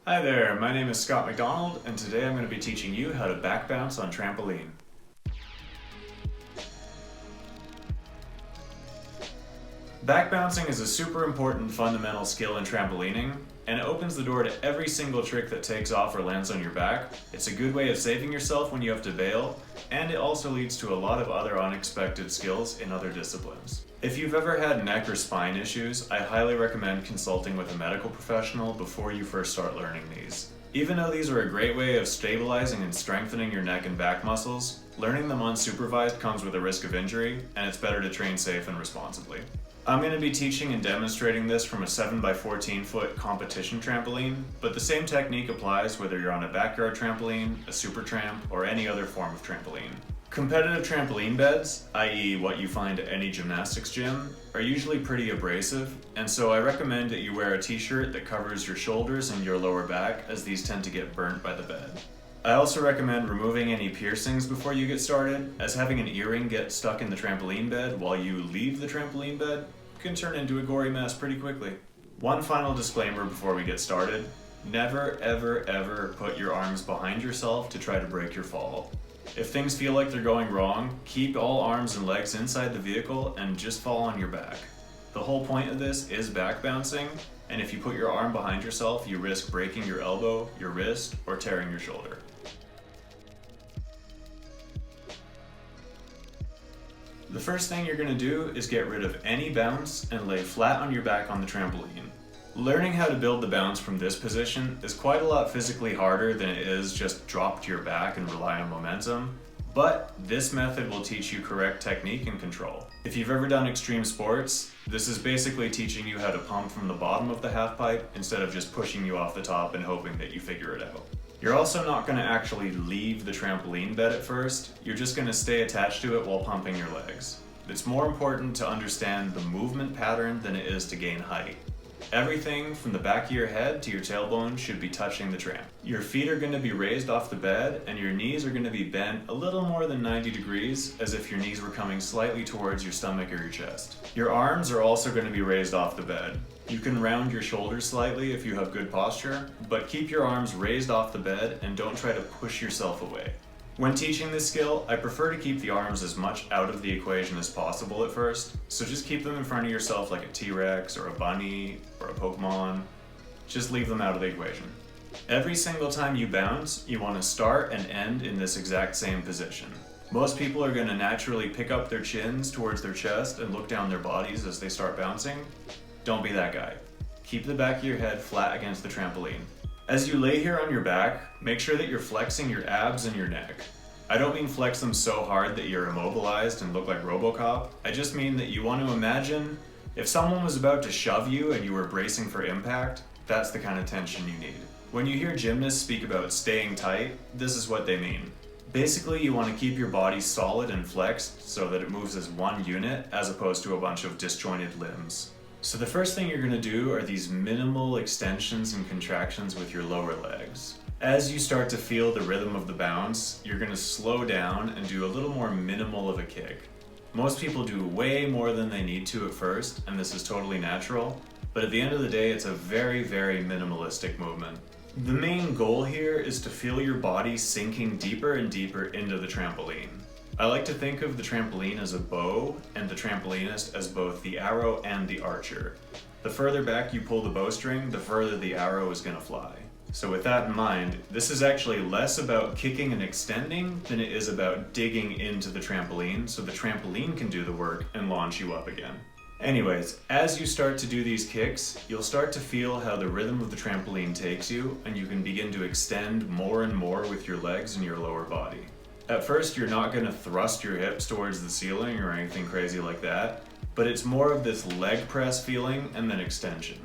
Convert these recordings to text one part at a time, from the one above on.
Hi there, my name is Scott McDonald, and today I'm going to be teaching you how to back bounce on trampoline. Back bouncing is a super important fundamental skill in trampolining, and it opens the door to every single trick that takes off or lands on your back. It's a good way of saving yourself when you have to bail, and it also leads to a lot of other unexpected skills in other disciplines. If you've ever had neck or spine issues, I highly recommend consulting with a medical professional before you first start learning these. Even though these are a great way of stabilizing and strengthening your neck and back muscles, learning them unsupervised comes with a risk of injury, and it's better to train safe and responsibly. I'm going to be teaching and demonstrating this from a 7x14 foot competition trampoline, but the same technique applies whether you're on a backyard trampoline, a super tramp, or any other form of trampoline. Competitive trampoline beds, i.e. what you find at any gymnastics gym, are usually pretty abrasive, and so I recommend that you wear a t-shirt that covers your shoulders and your lower back, as these tend to get burnt by the bed. I also recommend removing any piercings before you get started, as having an earring get stuck in the trampoline bed while you leave the trampoline bed can turn into a gory mess pretty quickly. One final disclaimer before we get started: never ever put your arms behind yourself to try to break your fall. If things feel like they're going wrong, keep all arms and legs inside the vehicle and just fall on your back. The whole point of this is back bouncing, and if you put your arm behind yourself, you risk breaking your elbow, your wrist, or tearing your shoulder. The first thing you're going to do is get rid of any bounce and lay flat on your back on the trampoline. Learning how to build the bounce from this position is quite a lot physically harder than it is just drop to your back and rely on momentum, but this method will teach you correct technique and control. If you've ever done extreme sports, this is basically teaching you how to pump from the bottom of the half pipe instead of just pushing you off the top and hoping that you figure it out. You're also not going to actually leave the trampoline bed at first, you're just going to stay attached to it while pumping your legs. It's more important to understand the movement pattern than it is to gain height. Everything from the back of your head to your tailbone should be touching the tramp. Your feet are going to be raised off the bed, and your knees are going to be bent a little more than 90 degrees, as if your knees were coming slightly towards your stomach or your chest. Your arms are also going to be raised off the bed. You can round your shoulders slightly if you have good posture, but keep your arms raised off the bed and don't try to push yourself away. When teaching this skill, I prefer to keep the arms as much out of the equation as possible at first, so just keep them in front of yourself like a T-Rex or a bunny or a Pokemon. Just leave them out of the equation. Every single time you bounce, you want to start and end in this exact same position. Most people are going to naturally pick up their chins towards their chest and look down their bodies as they start bouncing. Don't be that guy. Keep the back of your head flat against the trampoline. As you lay here on your back, make sure that you're flexing your abs and your neck. I don't mean flex them so hard that you're immobilized and look like RoboCop. I just mean that you want to imagine if someone was about to shove you and you were bracing for impact, that's the kind of tension you need. When you hear gymnasts speak about staying tight, this is what they mean. Basically, you want to keep your body solid and flexed so that it moves as one unit as opposed to a bunch of disjointed limbs. So the first thing you're going to do are these minimal extensions and contractions with your lower legs. As you start to feel the rhythm of the bounce, you're going to slow down and do a little more minimal of a kick. Most people do way more than they need to at first, and this is totally natural, but at the end of the day, it's a very minimalistic movement. The main goal here is to feel your body sinking deeper and deeper into the trampoline. I like to think of the trampoline as a bow and the trampolinist as both the arrow and the archer. The further back you pull the bowstring, the further the arrow is going to fly. So with that in mind, this is actually less about kicking and extending than it is about digging into the trampoline so the trampoline can do the work and launch you up again. Anyways, as you start to do these kicks, you'll start to feel how the rhythm of the trampoline takes you, and you can begin to extend more and more with your legs and your lower body. At first, you're not going to thrust your hips towards the ceiling or anything crazy like that, but it's more of this leg press feeling and then extension.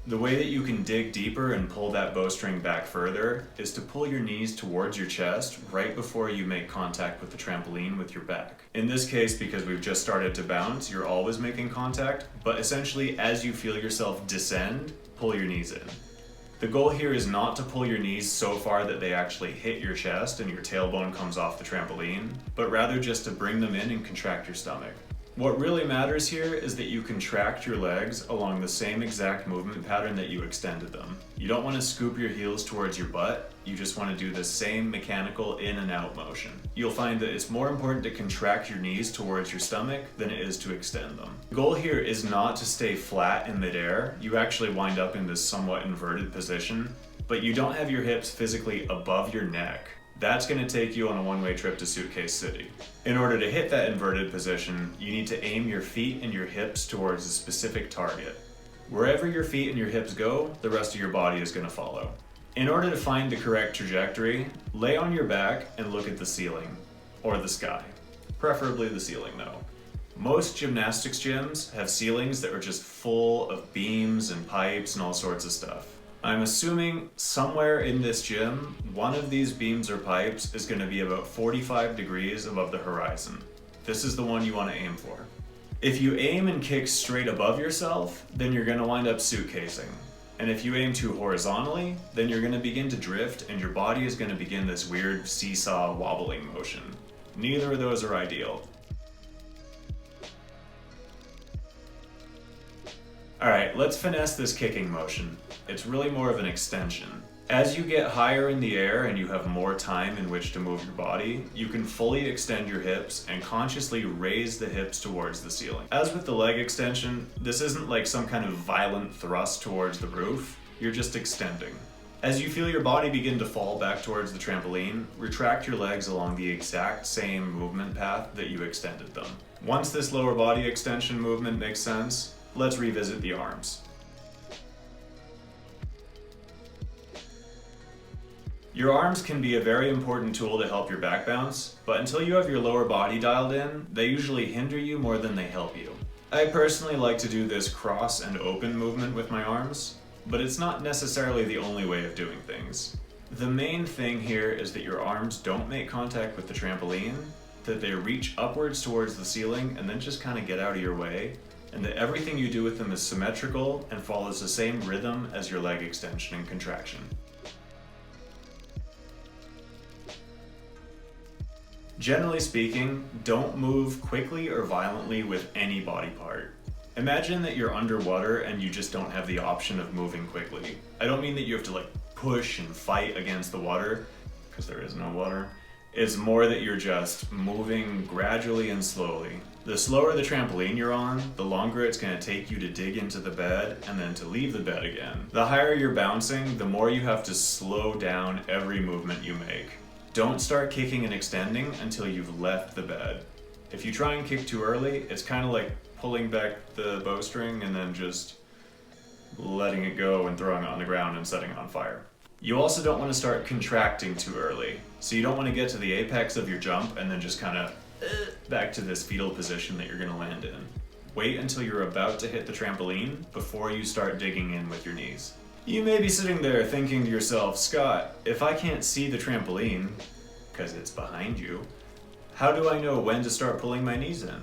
The way that you can dig deeper and pull that bowstring back further is to pull your knees towards your chest right before you make contact with the trampoline with your back. In this case, because we've just started to bounce, you're always making contact, but essentially as you feel yourself descend, pull your knees in. The goal here is not to pull your knees so far that they actually hit your chest and your tailbone comes off the trampoline, but rather just to bring them in and contract your stomach. What really matters here is that you contract your legs along the same exact movement pattern that you extended them. You don't want to scoop your heels towards your butt, you just want to do the same mechanical in and out motion. You'll find that it's more important to contract your knees towards your stomach than it is to extend them. The goal here is not to stay flat in midair. You actually wind up in this somewhat inverted position, but you don't have your hips physically above your neck. That's going to take you on a one-way trip to Suitcase City. In order to hit that inverted position, you need to aim your feet and your hips towards a specific target. Wherever your feet and your hips go, the rest of your body is going to follow. In order to find the correct trajectory, lay on your back and look at the ceiling, or the sky. Preferably the ceiling though. Most gymnastics gyms have ceilings that are just full of beams and pipes and all sorts of stuff. I'm assuming somewhere in this gym, one of these beams or pipes is going to be about 45 degrees above the horizon. This is the one you want to aim for. If you aim and kick straight above yourself, then you're going to wind up suitcasing. And if you aim too horizontally, then you're going to begin to drift and your body is going to begin this weird seesaw wobbling motion. Neither of those are ideal. Alright, let's finesse this kicking motion. It's really more of an extension. As you get higher in the air and you have more time in which to move your body, you can fully extend your hips and consciously raise the hips towards the ceiling. As with the leg extension, this isn't like some kind of violent thrust towards the roof, you're just extending. As you feel your body begin to fall back towards the trampoline, retract your legs along the exact same movement path that you extended them. Once this lower body extension movement makes sense, let's revisit the arms. Your arms can be a very important tool to help your back bounce, but until you have your lower body dialed in, they usually hinder you more than they help you. I personally like to do this cross and open movement with my arms, but it's not necessarily the only way of doing things. The main thing here is that your arms don't make contact with the trampoline, that they reach upwards towards the ceiling and then just kind of get out of your way, and that everything you do with them is symmetrical and follows the same rhythm as your leg extension and contraction. Generally speaking, don't move quickly or violently with any body part. Imagine that you're underwater and you just don't have the option of moving quickly. I don't mean that you have to like push and fight against the water, because there is no water. It's more that you're just moving gradually and slowly. The slower the trampoline you're on, the longer it's going to take you to dig into the bed and then to leave the bed again. The higher you're bouncing, the more you have to slow down every movement you make. Don't start kicking and extending until you've left the bed. If you try and kick too early, it's kind of like pulling back the bowstring and then just letting it go and throwing it on the ground and setting it on fire. You also don't want to start contracting too early. So you don't want to get to the apex of your jump and then just kind of back to this fetal position that you're going to land in. Wait until you're about to hit the trampoline before you start digging in with your knees. You may be sitting there thinking to yourself, Scott, if I can't see the trampoline, because it's behind you, how do I know when to start pulling my knees in?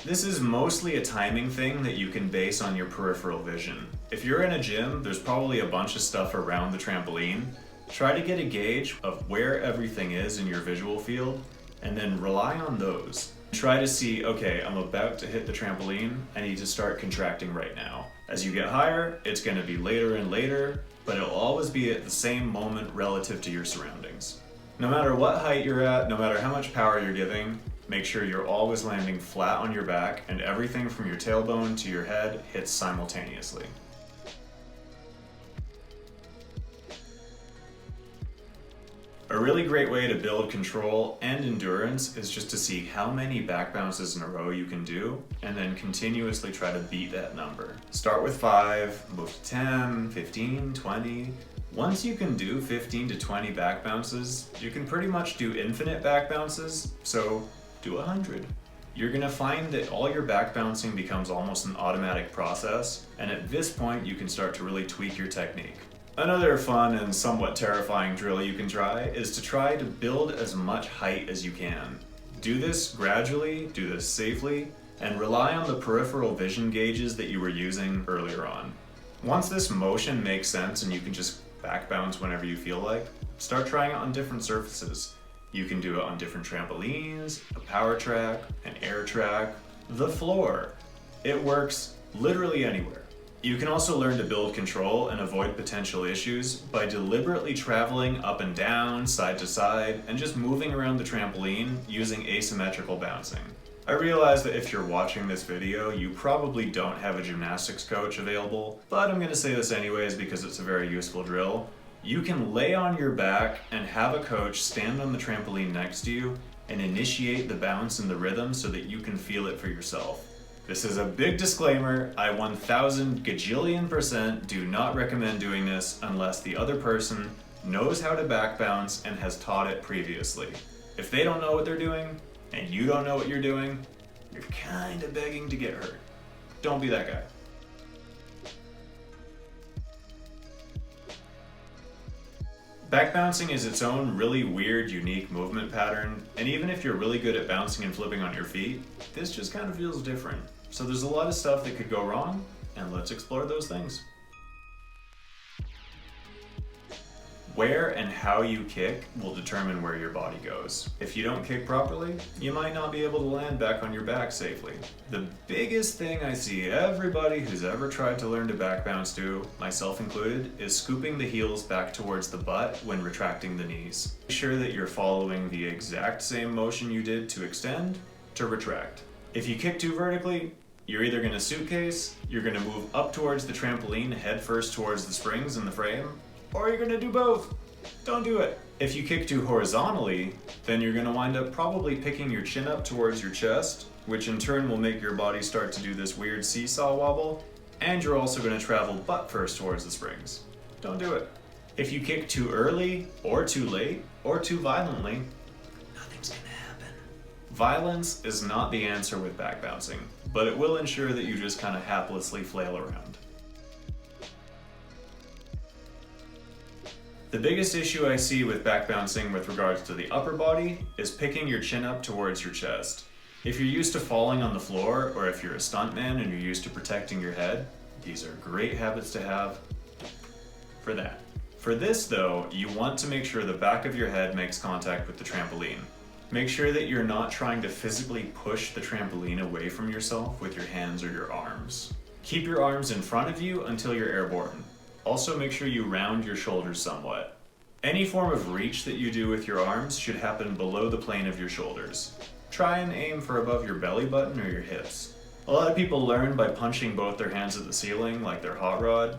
This is mostly a timing thing that you can base on your peripheral vision. If you're in a gym, there's probably a bunch of stuff around the trampoline. Try to get a gauge of where everything is in your visual field, and then rely on those. Try to see, okay, I'm about to hit the trampoline, I need to start contracting right now. As you get higher, it's going to be later and later, but it'll always be at the same moment relative to your surroundings. No matter what height you're at, no matter how much power you're giving, make sure you're always landing flat on your back and everything from your tailbone to your head hits simultaneously. A really great way to build control and endurance is just to see how many back bounces in a row you can do and then continuously try to beat that number. Start with 5, move to 10, 15, 20. Once you can do 15 to 20 back bounces, you can pretty much do infinite back bounces, so do 100. You're gonna find that all your back bouncing becomes almost an automatic process, and at this point you can start to really tweak your technique. Another fun and somewhat terrifying drill you can try is to try to build as much height as you can. Do this gradually, do this safely, and rely on the peripheral vision gauges that you were using earlier on. Once this motion makes sense and you can just back bounce whenever you feel like, start trying it on different surfaces. You can do it on different trampolines, a power track, an air track, The floor. It works literally anywhere. You can also learn to build control and avoid potential issues by deliberately traveling up and down, side to side, and just moving around the trampoline using asymmetrical bouncing. I realize that if you're watching this video, you probably don't have a gymnastics coach available, but I'm going to say this anyways because it's a very useful drill. You can lay on your back and have a coach stand on the trampoline next to you and initiate the bounce and the rhythm so that you can feel it for yourself. This is a big disclaimer. I 1000 gajillion% do not recommend doing this unless the other person knows how to back bounce and has taught it previously. If they don't know what they're doing and you don't know what you're doing, you're kind of begging to get hurt. Don't be that guy. Back bouncing is its own really weird, unique movement pattern, and even if you're really good at bouncing and flipping on your feet, this just kind of feels different. So there's a lot of stuff that could go wrong, and let's explore those things. Where and how you kick will determine where your body goes. If you don't kick properly, you might not be able to land back on your back safely. The biggest thing I see everybody who's ever tried to learn to back bounce do, myself included, is scooping the heels back towards the butt when retracting the knees. Make sure that you're following the exact same motion you did to extend to retract. If you kick too vertically, you're either going to suitcase, you're going to move up towards the trampoline head first towards the springs in the frame, or you're gonna do both. Don't do it. If you kick too horizontally, then you're gonna wind up probably picking your chin up towards your chest, which in turn will make your body start to do this weird seesaw wobble, and you're also gonna travel butt first towards the springs. Don't do it. If you kick too early, or too late, or too violently, nothing's gonna happen. Violence is not the answer with back bouncing, but it will ensure that you just kind of haplessly flail around. The biggest issue I see with back bouncing with regards to the upper body is picking your chin up towards your chest. If you're used to falling on the floor, or if you're a stuntman and you're used to protecting your head, these are great habits to have for that. For this though, you want to make sure the back of your head makes contact with the trampoline. Make sure that you're not trying to physically push the trampoline away from yourself with your hands or your arms. Keep your arms in front of you until you're airborne. Also make sure you round your shoulders somewhat. Any form of reach that you do with your arms should happen below the plane of your shoulders. Try and aim for above your belly button or your hips. A lot of people learn by punching both their hands at the ceiling like they're hot rod.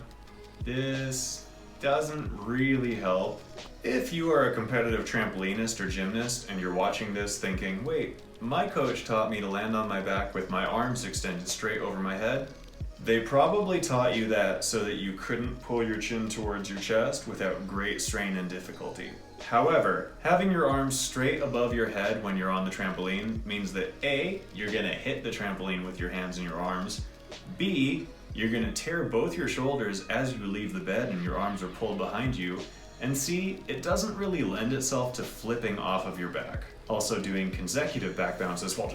This doesn't really help. If you are a competitive trampolinist or gymnast and you're watching this thinking, wait, my coach taught me to land on my back with my arms extended straight over my head, they probably taught you that so that you couldn't pull your chin towards your chest without great strain and difficulty. However, having your arms straight above your head when you're on the trampoline means that A, you're gonna hit the trampoline with your hands and your arms, B, you're gonna tear both your shoulders as you leave the bed and your arms are pulled behind you, and C, it doesn't really lend itself to flipping off of your back. Also doing consecutive back bounces while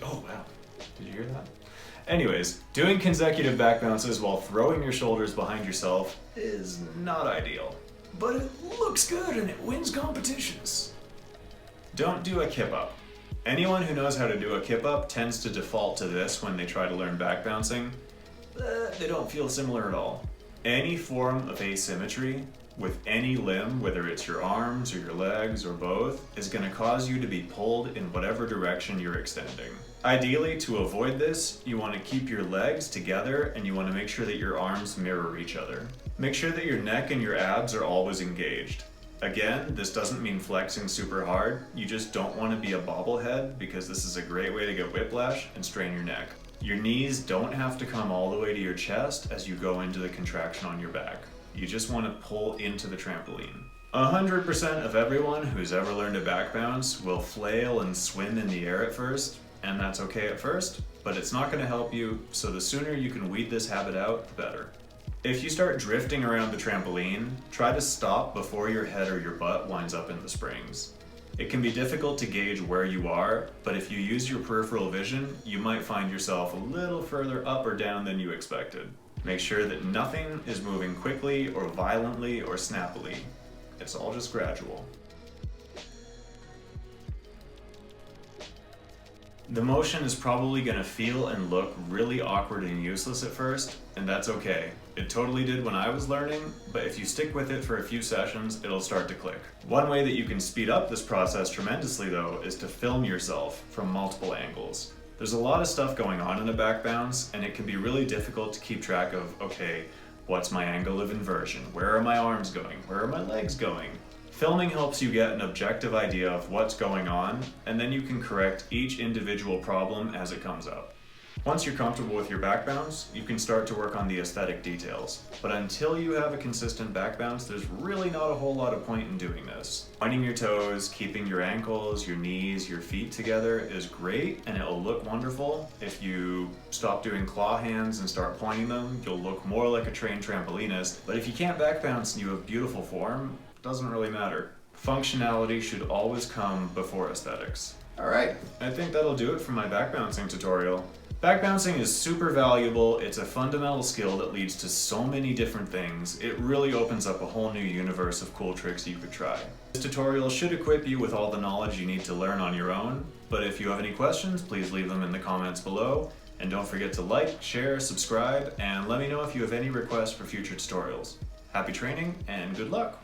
oh wow, did you hear that? Anyways, doing consecutive back bounces while throwing your shoulders behind yourself is not ideal. But it looks good and it wins competitions. Don't do a kip up. Anyone who knows how to do a kip up tends to default to this when they try to learn back bouncing. They don't feel similar at all. Any form of asymmetry with any limb, whether it's your arms or your legs or both, is going to cause you to be pulled in whatever direction you're extending. Ideally, to avoid this, you want to keep your legs together and you want to make sure that your arms mirror each other. Make sure that your neck and your abs are always engaged. Again, this doesn't mean flexing super hard, you just don't want to be a bobblehead because this is a great way to get whiplash and strain your neck. Your knees don't have to come all the way to your chest as you go into the contraction on your back. You just want to pull into the trampoline. 100% of everyone who's ever learned a back bounce will flail and swim in the air at first, and that's okay at first, but it's not going to help you, so the sooner you can weed this habit out, the better. If you start drifting around the trampoline, try to stop before your head or your butt winds up in the springs. It can be difficult to gauge where you are, but if you use your peripheral vision, you might find yourself a little further up or down than you expected. Make sure that nothing is moving quickly or violently or snappily. It's all just gradual. The motion is probably going to feel and look really awkward and useless at first, and that's okay. It totally did when I was learning, but if you stick with it for a few sessions, it'll start to click. One way that you can speed up this process tremendously though is to film yourself from multiple angles. There's a lot of stuff going on in a back bounce, and it can be really difficult to keep track of, okay, what's my angle of inversion? Where are my arms going? Where are my legs going? Filming helps you get an objective idea of what's going on, and then you can correct each individual problem as it comes up. Once you're comfortable with your back bounce, you can start to work on the aesthetic details. But until you have a consistent back bounce, there's really not a whole lot of point in doing this. Pointing your toes, keeping your ankles, your knees, your feet together is great, and it'll look wonderful. If you stop doing claw hands and start pointing them, you'll look more like a trained trampolinist. But if you can't back bounce and you have beautiful form, doesn't really matter. Functionality should always come before aesthetics. Alright, I think that'll do it for my back bouncing tutorial. Back bouncing is super valuable. It's a fundamental skill that leads to so many different things. It really opens up a whole new universe of cool tricks you could try. This tutorial should equip you with all the knowledge you need to learn on your own, but if you have any questions, please leave them in the comments below. And don't forget to like, share, subscribe, and let me know if you have any requests for future tutorials. Happy training and good luck!